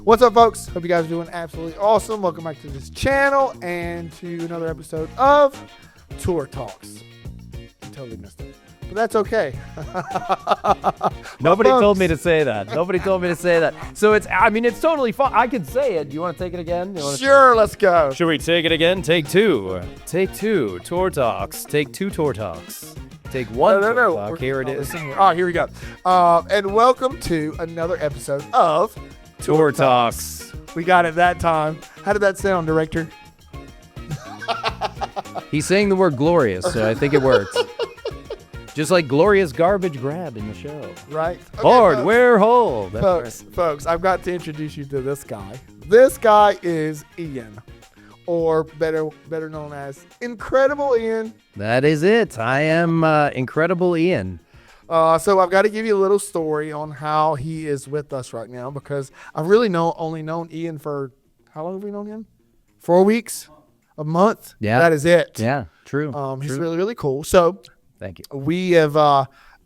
What's up, folks? Hope you guys are doing absolutely awesome. Welcome back to this channel and to another episode of Tour Talks. I totally missed it, but that's okay. Nobody told me to say that. Nobody told me to say that. So it's totally fun. I can say it. Do you want to take it again? Sure, let's go. Should we take it again? Take two. Take two. Tour Talks. Take two Tour Talks. Take one. No. Tour Talk. Here it is. Oh, here we go. And welcome to another episode of Tour Talks. We got it that time. How did that sound, director? He's saying the word glorious, so I think it worked. Just like glorious garbage grab in the show. Right? Okay, Hardware hole. Folks, I've got to introduce you to this guy. This guy is Ian, or better known as Incredible Ian. That is it. I am Incredible Ian. So I've got to give you a little story on how he is with us right now, because I've really only known Ian for, how long have we known him? 4 weeks? A month? Yeah. That is it. Yeah, true. He's True. really, really cool. So Thank you. we have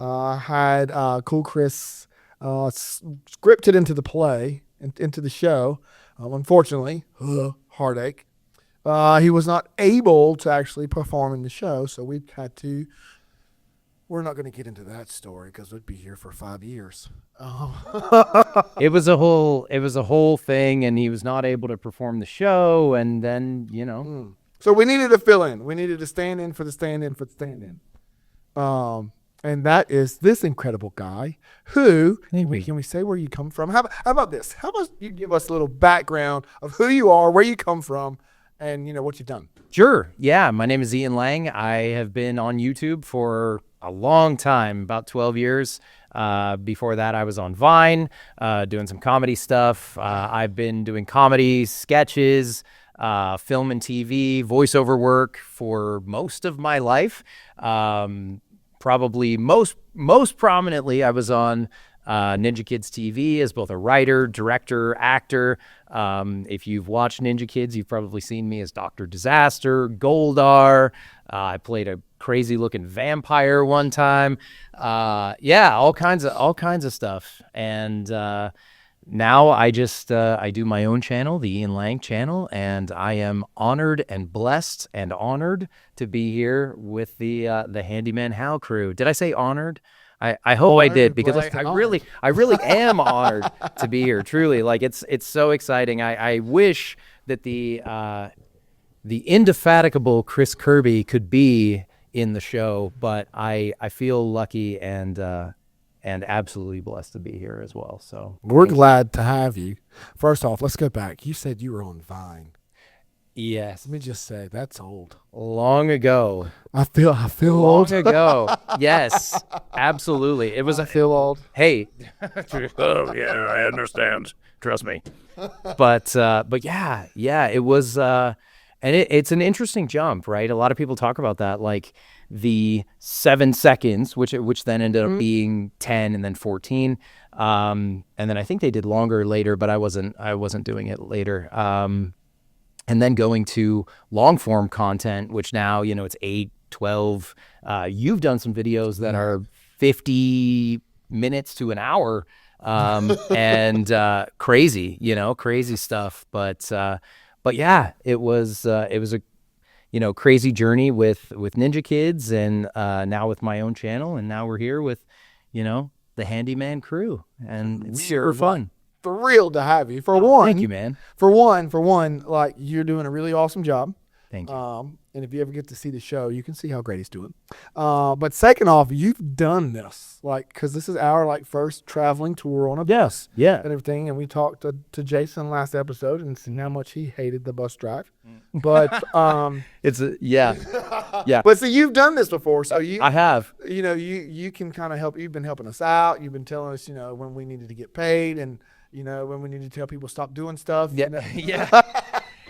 had Cool Chris scripted into the play, into the show. Unfortunately, heartache. He was not able to actually perform in the show, so we've had to. We're not going to get into that story because we'd be here for 5 years. It was a whole thing, and he was not able to perform the show, and then So we needed to fill in. We needed to stand in for the stand-in for the stand-in. And that is this incredible guy who, can we say where you come from? How about this? How about you give us a little background of who you are, where you come from, and what you've done? Sure. Yeah, my name is Ian Lang. I have been on YouTube for a long time, about 12 years. Before that, I was on Vine, doing some comedy stuff. I've been doing comedy, sketches, film and TV, voiceover work for most of my life. Probably most prominently, I was on Ninja Kids TV as both a writer, director, actor. If you've watched Ninja Kids, you've probably seen me as Dr. Disaster, Goldar. I played a crazy looking vampire one time. All kinds of stuff. And now I do my own channel, the Ian Lang channel, and I am honored and blessed and honored to be here with the Handyman Hal Crew. Did I say honored? I hope I did, because I really am honored to be here. Truly, like it's so exciting. I wish that the indefatigable Chris Kirby could be in the show, but I feel lucky and absolutely blessed to be here as well. So we're glad to have you. First off, let's go back. You said you were on Vine. Yes. Let me just say, that's old. Long ago. I feel old. Long ago. Yes, absolutely. It was. I feel old. Hey. Oh yeah, I understand. Trust me. But yeah, it was. And it's an interesting jump, right? A lot of people talk about that, like the 7 seconds, which then ended up being 10 and then 14. And then I think they did longer later, but I wasn't doing it later. And then going to long form content, which now, it's 8, 12. You've done some videos that are 50 minutes to an hour, and crazy stuff. But yeah, it was a crazy journey with Ninja Kids, and now with my own channel, and now we're here with the Handyman Crew, and it's super fun. Thrilled to have you. For one, thank you, man. For one, like, you're doing a really awesome job. Thank you. And if you ever get to see the show, you can see how great he's doing. But second off, you've done this, because this is our first traveling tour on a bus. Yeah. And everything. And we talked to Jason last episode and seen how much he hated the bus drive. But yeah. But so you've done this before, so I have. You can kind of help. You've been helping us out. You've been telling us, when we needed to get paid, and You know, when we need to tell people stop doing stuff. Yeah, You know?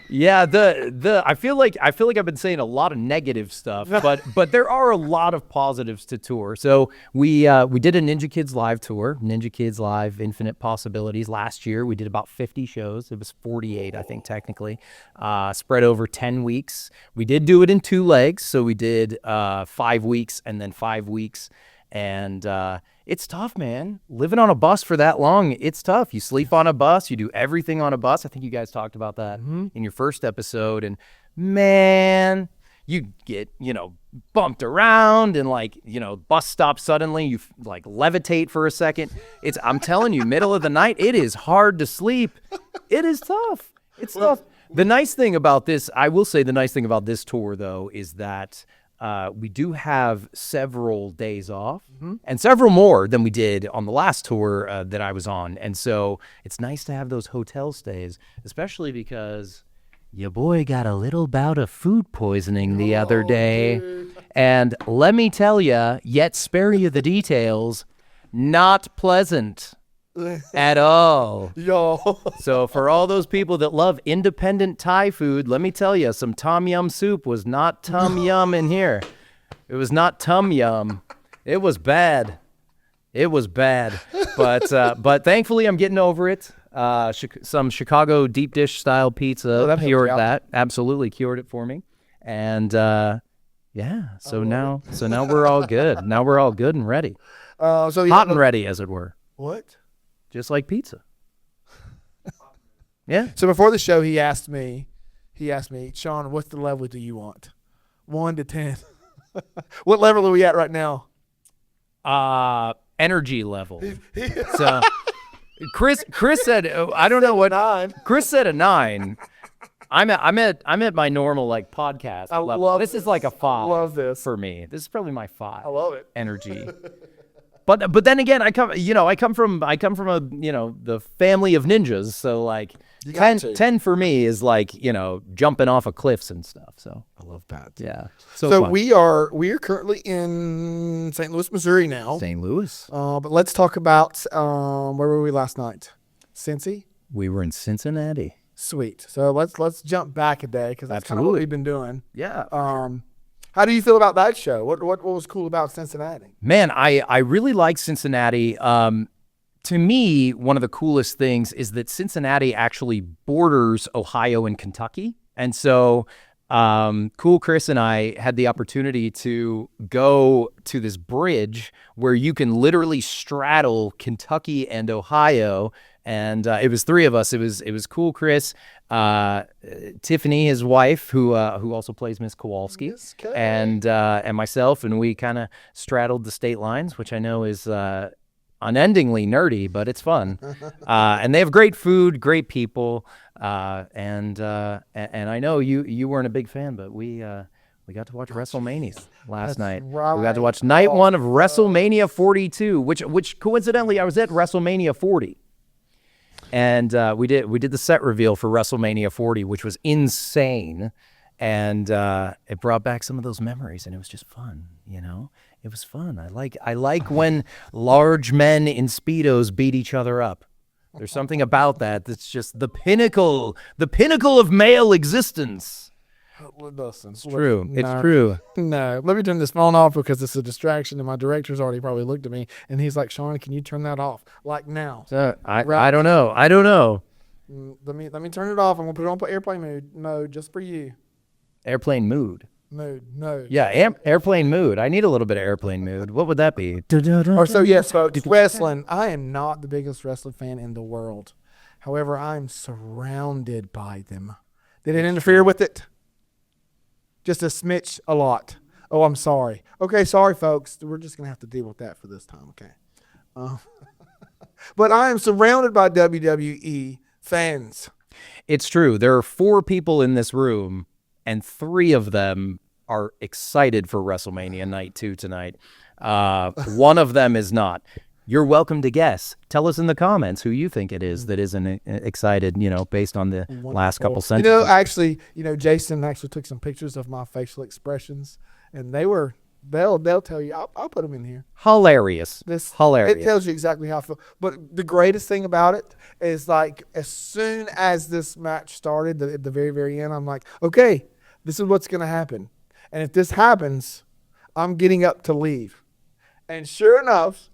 yeah. I feel like I've been saying a lot of negative stuff, but there are a lot of positives to tour. So we did a Ninja Kids Live tour, Ninja Kids Live Infinite Possibilities last year. We did about 50 shows. It was 48, I think, technically, spread over 10 weeks. We did do it in 2 legs, so we did 5 weeks and then 5 weeks, and it's tough, man. Living on a bus for that long, it's tough. You sleep on a bus. You do everything on a bus. I think you guys talked about that in your first episode. And, man, you get, bumped around and, bus stops suddenly. You, levitate for a second. I'm telling you, middle of the night, it is hard to sleep. It is tough. It's tough. The nice thing about this, I will say the nice thing about this tour, though, is that we do have several days off and several more than we did on the last tour that I was on. And so it's nice to have those hotel stays, especially because your boy got a little bout of food poisoning the other day. Dude. And let me tell you, yet spare you the details, not pleasant. At all. Yo. So for all those people that love independent Thai food, let me tell you, some tom yum soup was not tom yum in here. It was not tom yum. It was bad. It was bad. But thankfully I'm getting over it. Some Chicago deep dish style pizza cured that. Absolutely cured it for me. And yeah, so now we're all good. Now we're all good and ready. Hot and ready, as it were. What? Just like pizza. Yeah. So before the show, he asked me, Sean, what's the level do you want? 1 to 10. What level are we at right now? Energy level. So Chris said, I don't know what 9. Chris said a 9. I'm at my normal podcast level. This is like a 5. Love this for me. This is probably my 5. I love it. Energy. But then again, I come from the family of ninjas, so 10 for me is jumping off of cliffs and stuff. So I love that. Yeah. So we are currently in St. Louis, Missouri now. St. Louis. But let's talk about where were we last night? Cincy? We were in Cincinnati. Sweet. So let's jump back a day because that's kind of what we've been doing. Yeah. How do you feel about that show? What was cool about Cincinnati? Man, I really like Cincinnati. To me, one of the coolest things is that Cincinnati actually borders Ohio and Kentucky. And so Cool Chris and I had the opportunity to go to this bridge where you can literally straddle Kentucky and Ohio. And it was 3 of us. It was Cool Chris, Tiffany, his wife, who also plays Miss Kowalski, and myself, and we kind of straddled the state lines, which I know is unendingly nerdy, but it's fun. And they have great food, great people, and I know you weren't a big fan, but we got to watch WrestleMania last night. Right. We got to watch night 1 of WrestleMania 42, which coincidentally I was at WrestleMania 40. And we did the set reveal for WrestleMania 40, which was insane, and it brought back some of those memories, and it was just fun. It was fun. I like when large men in Speedos beat each other up. There's something about that that's just the pinnacle of male existence. Listen, it's true. It's true. No, let me turn this phone off because it's a distraction, and my director's already probably looked at me, and he's like, "Sean, can you turn that off like now?" So I don't know. Let me turn it off. I'm gonna put it on airplane mode just for you. Airplane mood. Mode. Yeah, airplane mood. I need a little bit of airplane mood. What would that be? Or so yes, folks. Wrestling. I am not the biggest wrestling fan in the world. However, I'm surrounded by them. Did it interfere with it? Just a smidge, a lot. Oh, I'm sorry. Okay, sorry, folks. We're just going to have to deal with that for this time, okay? But I am surrounded by WWE fans. It's true. There are 4 people in this room, and 3 of them are excited for WrestleMania Night 2 tonight. One of them is not. You're welcome to guess. Tell us in the comments who you think it is that isn't excited, based on the last couple sentences. Jason actually took some pictures of my facial expressions, and they were they'll tell you. I'll put them in here. Hilarious. This Hilarious. It tells you exactly how I feel. But the greatest thing about it is like as soon as this match started, at the very very end, I'm like, okay, this is what's gonna happen, and if this happens, I'm getting up to leave. And sure enough,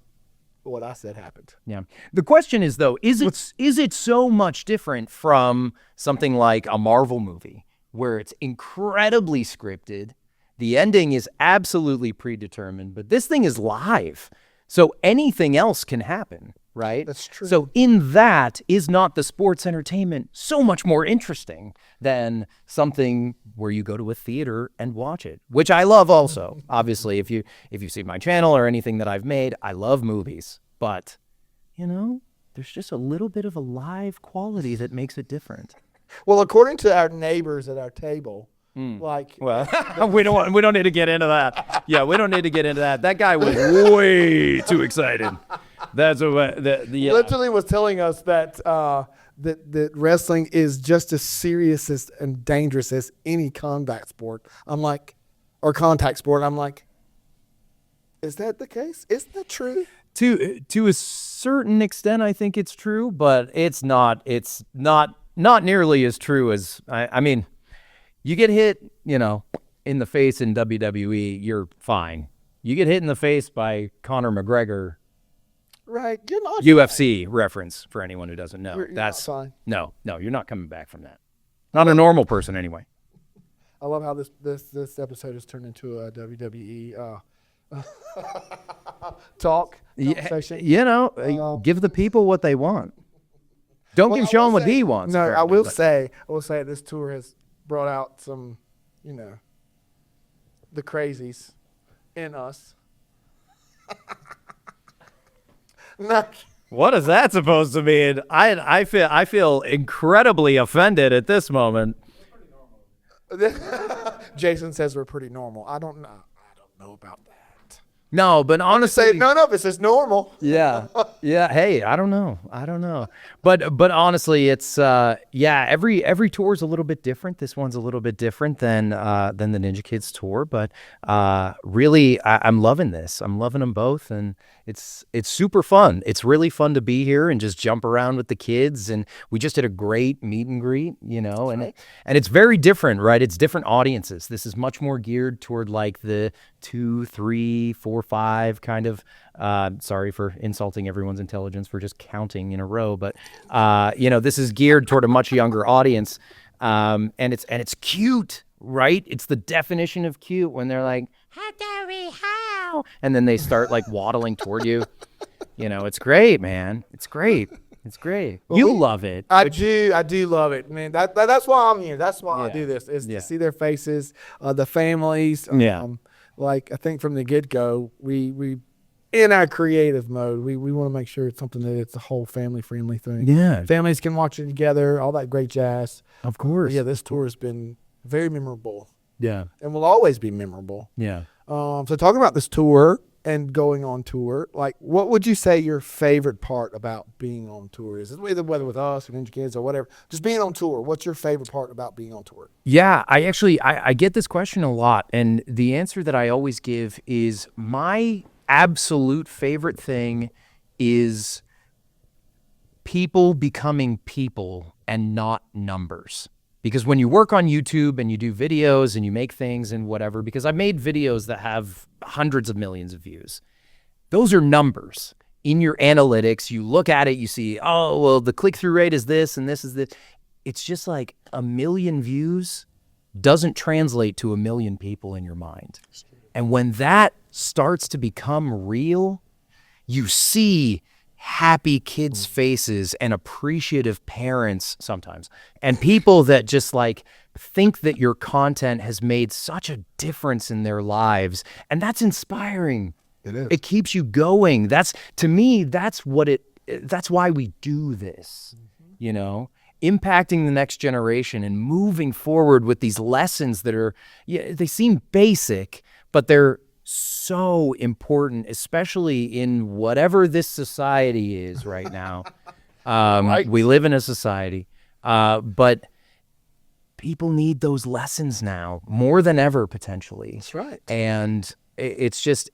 what I said happened. Yeah. The question is though, is it so much different from something like a Marvel movie where it's incredibly scripted, the ending is absolutely predetermined, but this thing is live. So anything else can happen, right? That's true. So in that, is not the sports entertainment so much more interesting than something where you go to a theater and watch it, which I love also. Obviously, if you see my channel or anything that I've made, I love movies, but there's just a little bit of a live quality that makes it different. Well, according to our neighbors at our table, like Well, we don't need to get into that. Yeah, we don't need to get into that. That guy was way too excited. That's what literally was telling us that that wrestling is just as serious and dangerous as any combat sport. I'm like, or contact sport. I'm like, is that the case? Isn't that true? To a certain extent, I think it's true, but it's not nearly as true as I mean. You get hit, in the face in WWE, you're fine. You get hit in the face by Conor McGregor. Right, you're not UFC reference for anyone who doesn't know. You're That's not fine. No, you're not coming back from that. Not a normal person anyway. I love how this episode has turned into a WWE talk session. Give the people what they want. Don't give Sean what he wants. No, I apparently, will say this tour has brought out some, the crazies in us. What is that supposed to mean? I feel incredibly offended at this moment. Jason says we're pretty normal. I don't know about that. No, but honestly, None of us is normal. Yeah. Hey, I don't know. But honestly, it's every tour is a little bit different. This one's a little bit different than the Ninja Kids tour, but really, I'm loving this. I'm loving them both, and it's super fun. It's really fun to be here and just jump around with the kids. And we just did a great meet and greet, and it's very different, right? It's different audiences. This is much more geared toward like the 2, 3, 4, 5 kind of. Sorry for insulting everyone's intelligence for just counting in a row, but this is geared toward a much younger audience, and it's cute, right? It's the definition of cute when they're like, how, and then they start like waddling toward you. It's great, man. It's great. Well, you love it. I do love it, man. That's why I'm here. That's why I do this, is to see their faces, the families. Like I think from the get-go, we in our creative mode, we want to make sure it's something that it's a whole family-friendly thing. Yeah. Families can watch it together, all that great jazz. Of course. Yeah, this tour has been very memorable. Yeah. And will always be memorable. Yeah. So talking about this tour and going on tour, like what would you say your favorite part about being on tour is? Whether with us or Ninja Kids or whatever, just being on tour. What's your favorite part about being on tour? Yeah, I get this question a lot, and the answer that I always give is my absolute favorite thing is people becoming people and not numbers. Because when you work on YouTube and you do videos and you make things and whatever, because I've made videos that have hundreds of millions of views, those are numbers. In your analytics, you look at it, you see, oh, well, the click-through rate is this and this is this. It's just like 1 million views doesn't translate to 1 million people in your mind. And when that starts to become real, you see happy kids' faces and appreciative parents sometimes, and people that just like think that your content has made such a difference in their lives. And that's inspiring. It is. It keeps you going. To me, that's why we do this, impacting the next generation and moving forward with these lessons that are, they seem basic, but they're so important, especially in whatever this society is right now. Right. We live in a society, but people need those lessons now more than ever, potentially. That's right. And it's just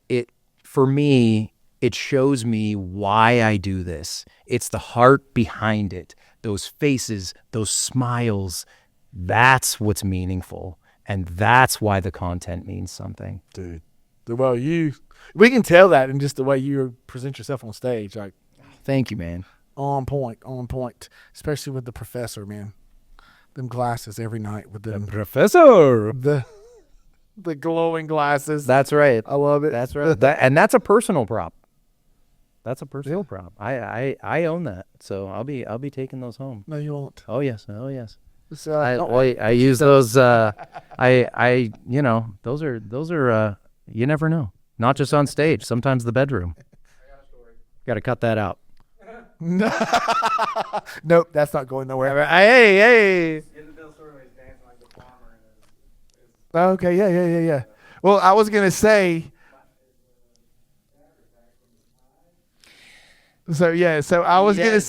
for me. It shows me why I do this. It's the heart behind it. Those faces, those smiles. That's what's meaningful, and that's why the content means something. Dude. We can tell that in just the way you present yourself on stage. Like, Thank you, man. on point. Especially with the professor, man. Them glasses every night with them. Professor. The glowing glasses. That's right. I love it. That's right. And that's a personal prop. That's a personal prop. I own that, so I'll be taking those home. No, you won't. Oh yes. So, I use those. I those are. You never know. Not just on stage. Sometimes the bedroom. Got to cut that out. Nope, that's not going nowhere. Hey. Okay, yeah. Well, I was gonna say. So I was gonna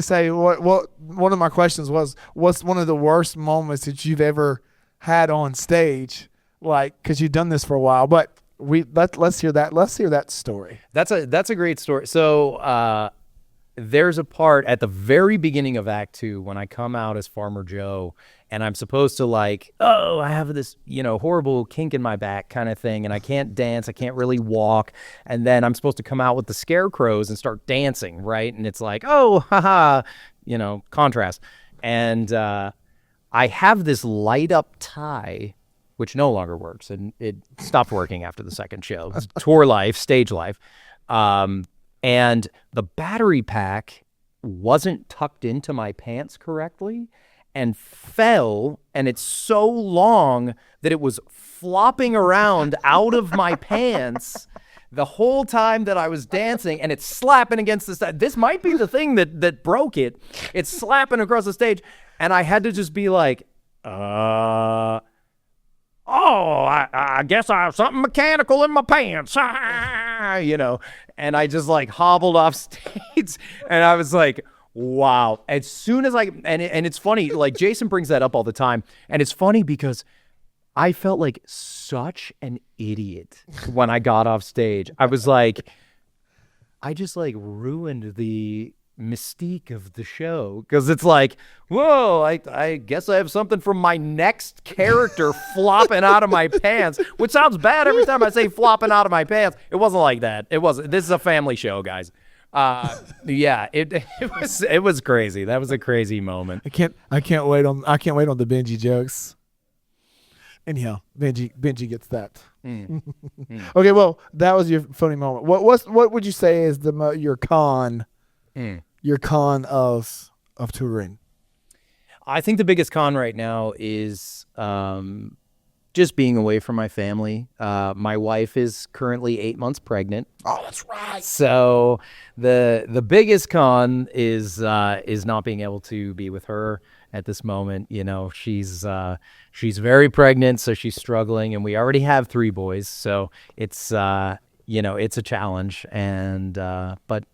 say what one of my questions was, what's one of the worst moments that you've ever had on stage, like, because you've done this for a while, but let's hear that story. That's a great story. So there's a part at the very beginning of Act 2 when I come out as Farmer Joe, and I'm supposed to I have this, horrible kink in my back kind of thing, and I can't dance, I can't really walk, and then I'm supposed to come out with the scarecrows and start dancing, right? And it's like, oh, haha, contrast. And I have this light up tie, which no longer works, and it stopped working after the second show. Tour life, stage life. And the battery pack wasn't tucked into my pants correctly and fell, and it's so long that it was flopping around out of my pants the whole time that I was dancing, and it's slapping against the stage. This might be the thing that broke it. It's slapping across the stage, and I had to just be like, I guess I have something mechanical in my pants, and I just hobbled off stage, and I was like, wow. As soon as and it's funny, Jason brings that up all the time, and it's funny because I felt like such an idiot when I got off stage. I was like, I just ruined the mystique of the show, because it's like, whoa, I guess I have something from my next character flopping out of my pants, which sounds bad every time I say flopping out of my pants. It wasn't like that. It wasn't. This is a family show, guys. Yeah, it was crazy. That was a crazy moment. I can't wait on the Benji jokes. Anyhow, Benji gets that. Okay, well, that was your funny moment. What would you say is your con? Your con of touring? I think the biggest con right now is just being away from my family. My wife is currently 8 months pregnant. Oh, that's right. So the biggest con is not being able to be with her at this moment. She's very pregnant, so she's struggling, and we already have 3 boys, so it's it's a challenge. And but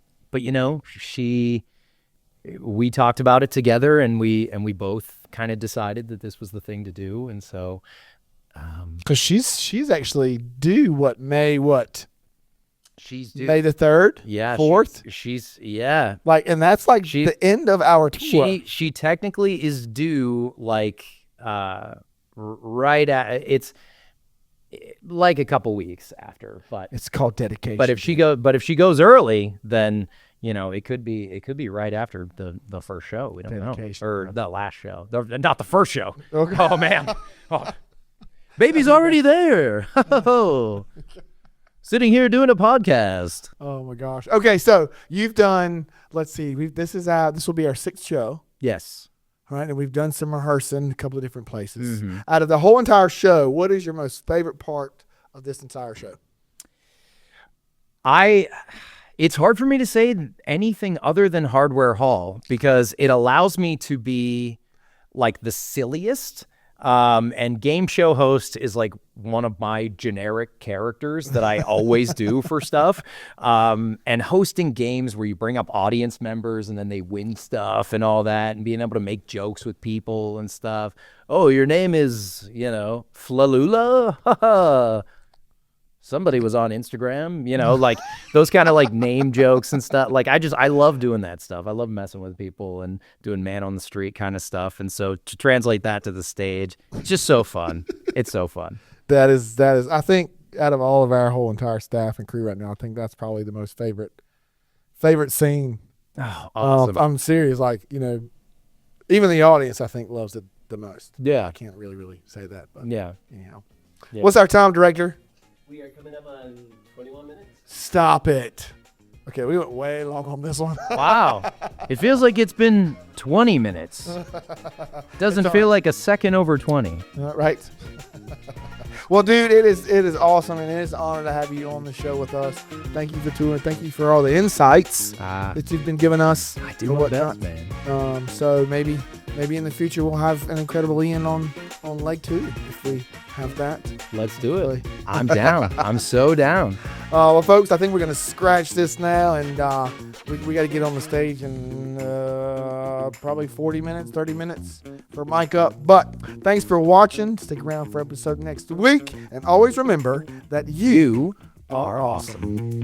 we talked about it together, and we both kind of decided that this was the thing to do. And so because she's actually due she's due May the 3rd, 4th. She's and that's the end of our tour. She technically is due right at, it's a couple weeks after, but it's called dedication. But if she goes early, then it could be right after the first show. We don't know, or the last show, not the first show. Okay. Oh man, baby's already there. Sitting here doing a podcast. Oh my gosh. Okay, so you've done. Let's see. This will be our 6th show. Yes. All right, and we've done some rehearsing in a couple of different places. Mm-hmm. Out of the whole entire show, what is your most favorite part of this entire show? It's hard for me to say anything other than Hardware Hall, because it allows me to be the silliest. And game show host is one of my generic characters that I always do for stuff. And hosting games where you bring up audience members and then they win stuff and all that, and being able to make jokes with people and stuff. Oh, your name is, Flalula? somebody was on Instagram, like those kind of like name jokes and stuff. Like I love doing that stuff. I love messing with people and doing man on the street kind of stuff. And so to translate that to the stage, it's just so fun. It's so fun. That is. I think out of all of our whole entire staff and crew right now, I think that's probably the most favorite scene. Oh, awesome. I'm serious. Like, even the audience, I think, loves it the most. Yeah. I can't really say that. But Yeah. anyhow. Yeah. What's our time, Director? We are coming up on 21 minutes. Stop it. Okay, we went way long on this one. Wow. It feels like it's been 20 minutes. Doesn't feel like a second over 20. Right. Well, dude, it is awesome, and it is an honor to have you on the show with us. Thank you for touring. Thank you for all the insights that you've been giving us. I do my best, man. So maybe in the future we'll have an incredible Ian on leg 2 if we have that. Let's do it. I'm down. I'm so down. Well, folks, I think we're going to scratch this now, and we got to get on the stage in probably 40 minutes, 30 minutes for Mic Up. But thanks for watching. Stick around for episode next week. And always remember that you are awesome.